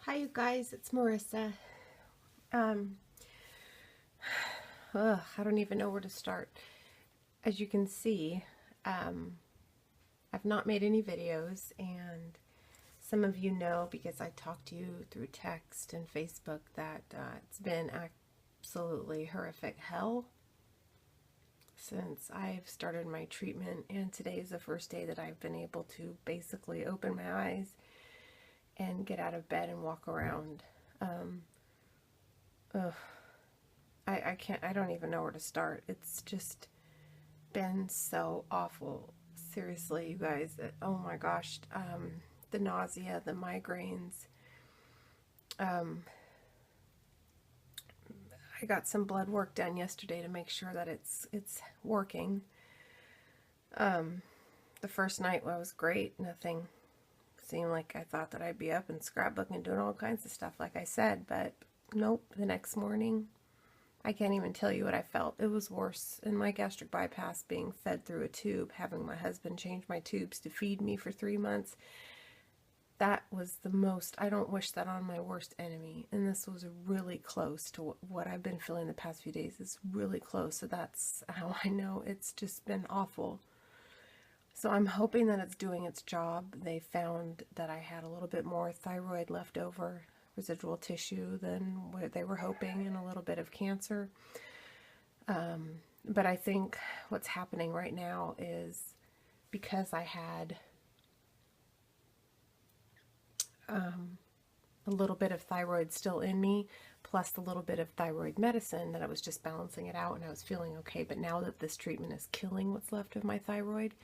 Hi you guys, it's Marissa. Um, I don't even know where to start. As you can see, um, I've not made any videos, and some of you know because I talked to you through text and Facebook that it's been absolutely horrific hell since I've started my treatment, and today is the first day that I've been able to basically open my eyes and get out of bed and walk around. Ugh. I don't even know where to start. It's just been so awful. Seriously, you guys. Oh my gosh. The nausea, the migraines. Um, I got some blood work done yesterday to make sure that it's working. The first night was great. Nothing seemed like I thought that I'd be up and scrapbooking and doing all kinds of stuff like I said, but nope. The next morning, I can't even tell you what I felt. It was worse. And my gastric bypass being fed through a tube, having my husband change my tubes to feed me for 3 months, that was the most. I don't wish that on my worst enemy. And this was really close to what I've been feeling the past few days. It's really close. So that's how I know it's just been awful. So I'm hoping that it's doing its job. They found that I had a little bit more thyroid left over, residual tissue, than what they were hoping, and a little bit of cancer. But I think what's happening right now is because I had a little bit of thyroid still in me, plus the little bit of thyroid medicine, that I was just balancing it out and I was feeling okay. But now that this treatment is killing what's left of my thyroid,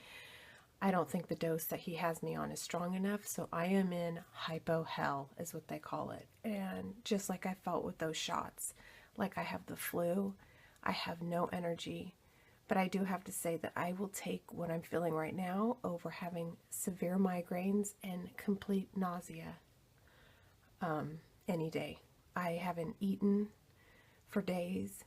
I don't think the dose that he has me on is strong enough. So I am in hypo hell, is what they call it. And just like I felt with those shots, like I have the flu, I have no energy. But I do have to say that I will take what I'm feeling right now over having severe migraines and complete nausea any day. I haven't eaten for days,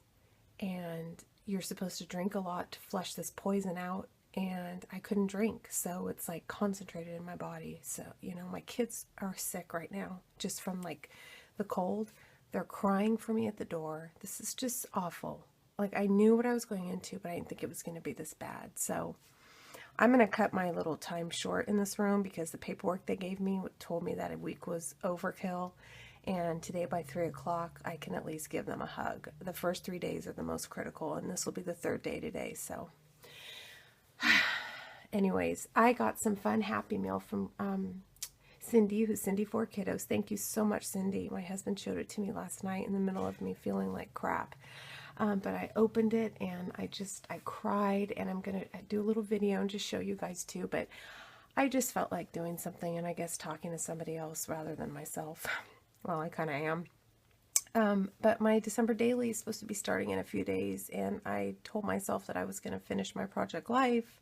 and you're supposed to drink a lot to flush this poison out, and I couldn't drink, so it's like concentrated in my body. So, my kids are sick right now just from like the cold. They're crying for me at the door. This is just awful. Like, I knew what I was going into, but I didn't think it was going to be this bad. So I'm going to cut my little time short in this room because the paperwork they gave me told me that a week was overkill. And today by 3 o'clock, I can at least give them a hug. The first 3 days are the most critical, and this will be the third day today. So anyways, I got some fun Happy Meal from Cindy, who's Cindy 4 Kiddos. Thank you so much, Cindy. My husband showed it to me last night in the middle of me feeling like crap. But I opened it and I cried, and I'm going to do a little video and just show you guys too. But I just felt like doing something, and I guess talking to somebody else rather than myself. Well, I kind of am. But my December daily is supposed to be starting in a few days, and I told myself that I was going to finish my Project Life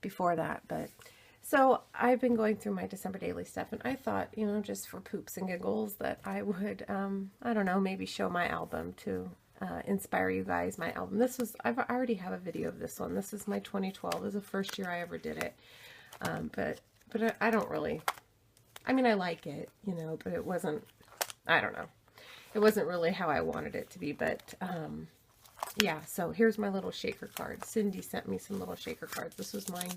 before that. But so I've been going through my December daily stuff, and I thought, just for poops and giggles, that I would, I don't know, maybe show my album to inspire you guys. My album. I already have a video of this one. This is my 2012. This is the first year I ever did it. But I don't really, I mean, I like it, but it wasn't, I don't know. It wasn't really how I wanted it to be, but, yeah, so here's my little shaker card. Cindy sent me some little shaker cards. This was mine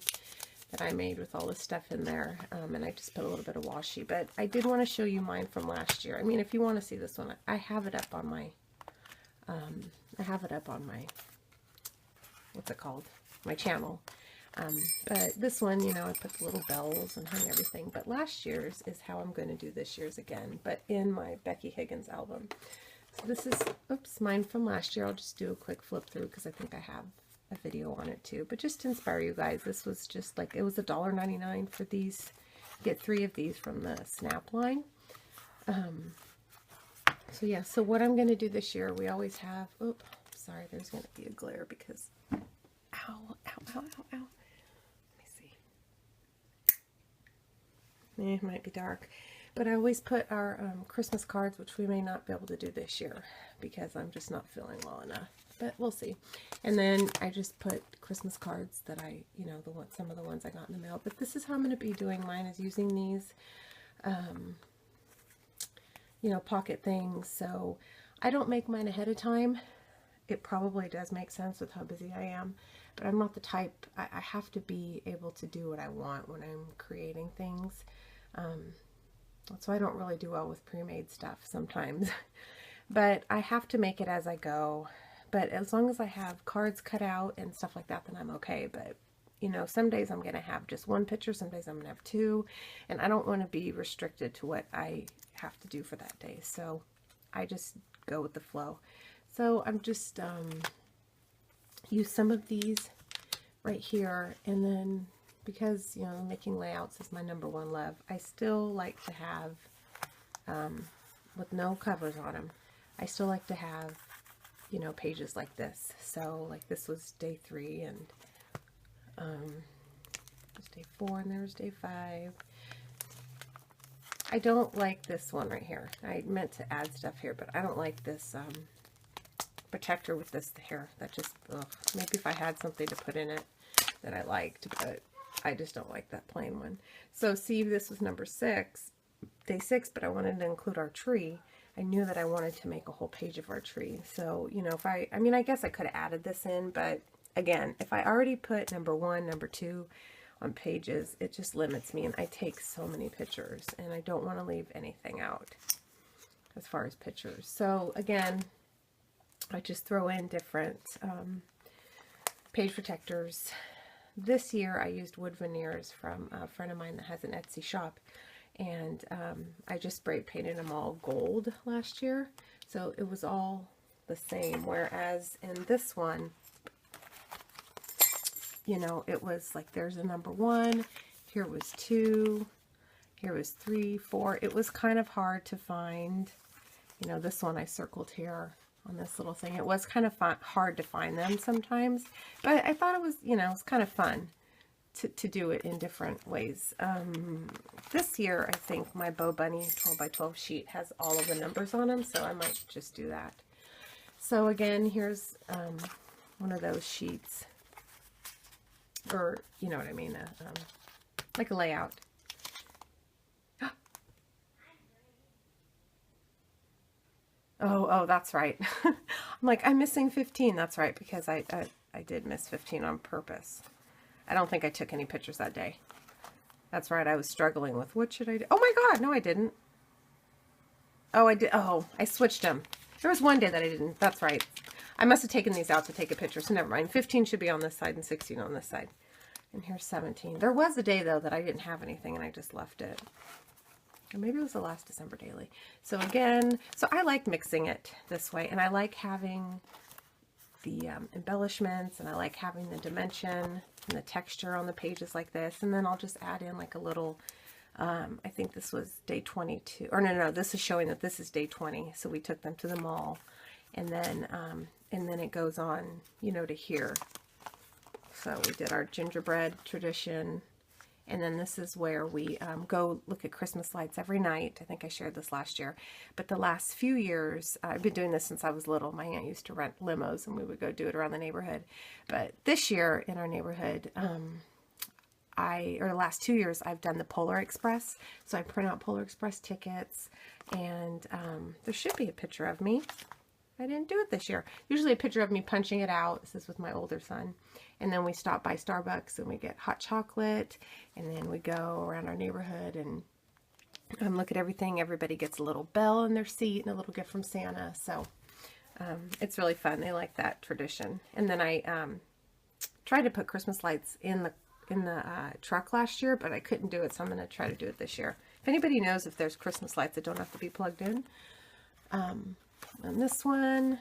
that I made with all this stuff in there, and I just put a little bit of washi, but I did want to show you mine from last year. I mean, if you want to see this one, I have it up on my, what's it called? My channel. But this one, I put the little bells and hung everything. But last year's is how I'm going to do this year's again, but in my Becky Higgins album. So this is, oops, mine from last year. I'll just do a quick flip through because I think I have a video on it too. But just to inspire you guys, this was just like, it was $1.99 for these. Get 3 of these from the Snap line. So yeah, so what I'm going to do this year, we always have, oops, sorry, there's going to be a glare because, ow, ow, ow, ow, ow. It might be dark, but I always put our Christmas cards, which we may not be able to do this year because I'm just not feeling well enough, but we'll see. And then I just put Christmas cards that I, some of the ones I got in the mail. But this is how I'm going to be doing mine, is using these you know, pocket things. So I don't make mine ahead of time. It probably does make sense with how busy I am, but I'm not the type, I have to be able to do what I want when I'm creating things. So I don't really do well with pre-made stuff sometimes, but I have to make it as I go. But as long as I have cards cut out and stuff like that, then I'm okay. But you know, some days I'm going to have just one picture, some days I'm going to have two, and I don't want to be restricted to what I have to do for that day. So I just go with the flow. So I'm just use some of these right here, and then because, you know, making layouts is my #1 love, I still like to have, with no covers on them, I still like to have, you know, pages like this. So like this was day 3, and it's day 4, and there was day 5. I don't like this one right here. I meant to add stuff here, but I don't like this protector with this here. That just, ugh. Maybe if I had something to put in it that I liked, but I just don't like that plain one. So see, this was number 6, day 6, but I wanted to include our tree. I knew that I wanted to make a whole page of our tree. So, you know, if I mean, I guess I could have added this in, but again, if I already put #1, #2 on pages, it just limits me, and I take so many pictures, and I don't want to leave anything out as far as pictures. So again, I just throw in different page protectors. This year I used wood veneers from a friend of mine that has an Etsy shop, and I just spray painted them all gold last year, so it was all the same, whereas in this one, you know, it was like there's a #1, here was 2, here was 3, 4. It was kind of hard to find, you know, this one I circled here on this little thing. It was kind of hard to find them sometimes, but I thought it was, you know, it was kind of fun to do it in different ways. This year, I think my Bow Bunny 12x12 sheet has all of the numbers on them, so I might just do that. So again, here's one of those sheets, or you know what I mean, like a layout. Oh, that's right. I'm like, I'm missing 15. That's right, because I did miss 15 on purpose. I don't think I took any pictures that day. That's right, I was struggling with what should I do. Oh my God, no I didn't. Oh, I did. Oh, I switched them. There was one day that I didn't. That's right. I must have taken these out to take a picture, so never mind. 15 should be on this side and 16 on this side. And here's 17. There was a day, though, that I didn't have anything, and I just left it. Or maybe it was the last December daily. So again, so I like mixing it this way, and I like having the embellishments, and I like having the dimension and the texture on the pages like this, and then I'll just add in like a little, I think this was day 22, or no, this is showing that this is day 20, so we took them to the mall, and then it goes on, you know, to here. So we did our gingerbread tradition, and then this is where we go look at Christmas lights every night. I think I shared this last year. But the last few years, I've been doing this since I was little. My aunt used to rent limos, and we would go do it around the neighborhood. But this year in our neighborhood, the last 2 years, I've done the Polar Express. So I print out Polar Express tickets, and there should be a picture of me. I didn't do it this year. Usually a picture of me punching it out. This is with my older son. And then we stop by Starbucks and we get hot chocolate, and then we go around our neighborhood and look at everything. Everybody gets a little bell in their seat and a little gift from Santa. So it's really fun. They like that tradition. And then I tried to put Christmas lights in the truck last year, but I couldn't do it, so I'm going to try to do it this year. If anybody knows if there's Christmas lights that don't have to be plugged in. And this one,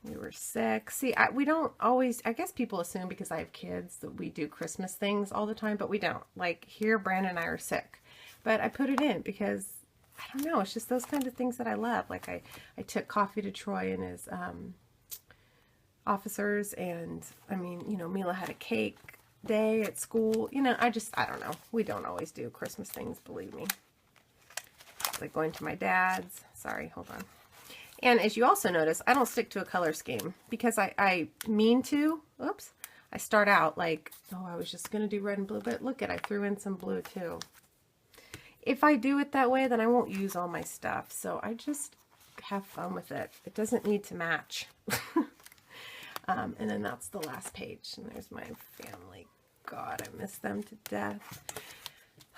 we were 6. See, we don't always, I guess people assume because I have kids that we do Christmas things all the time, but we don't. Like here, Brandon and I are sick. But I put it in because, I don't know, it's just those kinds of things that I love. Like I took coffee to Troy and his officers, and I mean, you know, Mila had a cake day at school. You know, I don't know. We don't always do Christmas things, believe me. Like going to my dad's. Sorry, hold on. And as you also notice, I don't stick to a color scheme because I mean to. Oops. I start out like, oh, I was just going to do red and blue, but look at, I threw in some blue too. if I do it that way, then I won't use all my stuff. So I just have fun with it. It doesn't need to match. And then that's the last page. And there's my family. God, I miss them to death.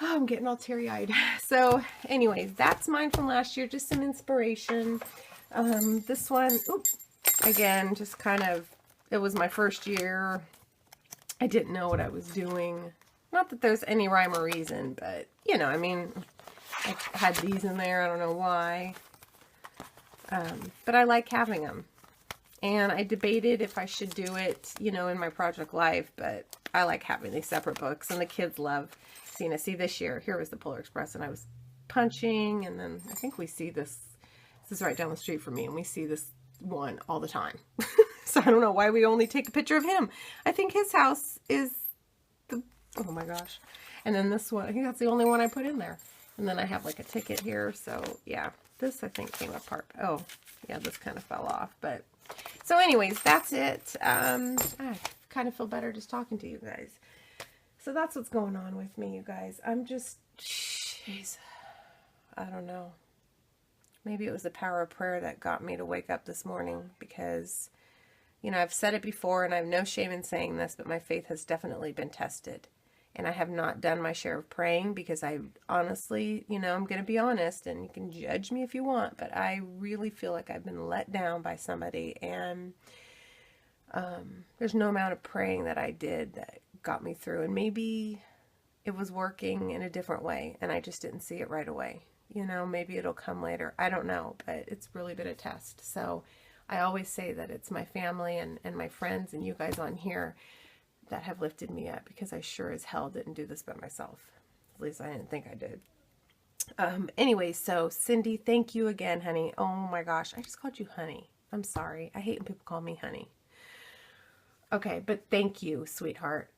Oh, I'm getting all teary-eyed. So anyways, that's mine from last year. Just some inspiration. This one, again, just kind of, it was my first year. I didn't know what I was doing. Not that there's any rhyme or reason, but, you know, I mean, I had these in there. I don't know why. But I like having them. And I debated if I should do it, you know, in my project life, but I like having these separate books, and the kids love seeing it. See, this year, here was the Polar Express, and I was punching, and then I think we see this is right down the street from me, and we see this one all the time. So I don't know why we only take a picture of him. I think his house is the, oh my gosh. And then this one, I think that's the only one I put in there. And then I have like a ticket here, so yeah, this I think came apart. Oh, yeah, this kind of fell off, but so anyways, that's it. I kind of feel better just talking to you guys. So that's what's going on with me, you guys. I'm just, jeez, I don't know. Maybe it was the power of prayer that got me to wake up this morning, because, you know, I've said it before and I have no shame in saying this, but my faith has definitely been tested. And I have not done my share of praying because I honestly, you know, I'm going to be honest, and you can judge me if you want, but I really feel like I've been let down by somebody, and there's no amount of praying that I did that got me through. And maybe it was working in a different way and I just didn't see it right away. You know, maybe it'll come later. I don't know, but it's really been a test. So I always say that it's my family and my friends and you guys on here that have lifted me up, because I sure as hell didn't do this by myself. At least I didn't think I did. Anyway, so Cindy, thank you again, honey. Oh my gosh, I just called you honey. I'm sorry. I hate when people call me honey. Okay, but thank you, sweetheart,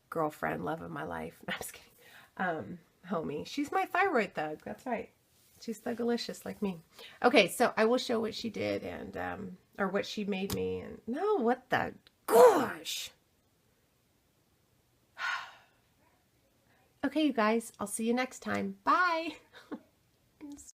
girlfriend, love of my life. I'm just kidding. Homie. She's my thyroid thug. That's right. She's thugalicious like me. Okay, so I will show what she did, and or what she made me. And no, what the gosh. Okay, you guys, I'll see you next time. Bye.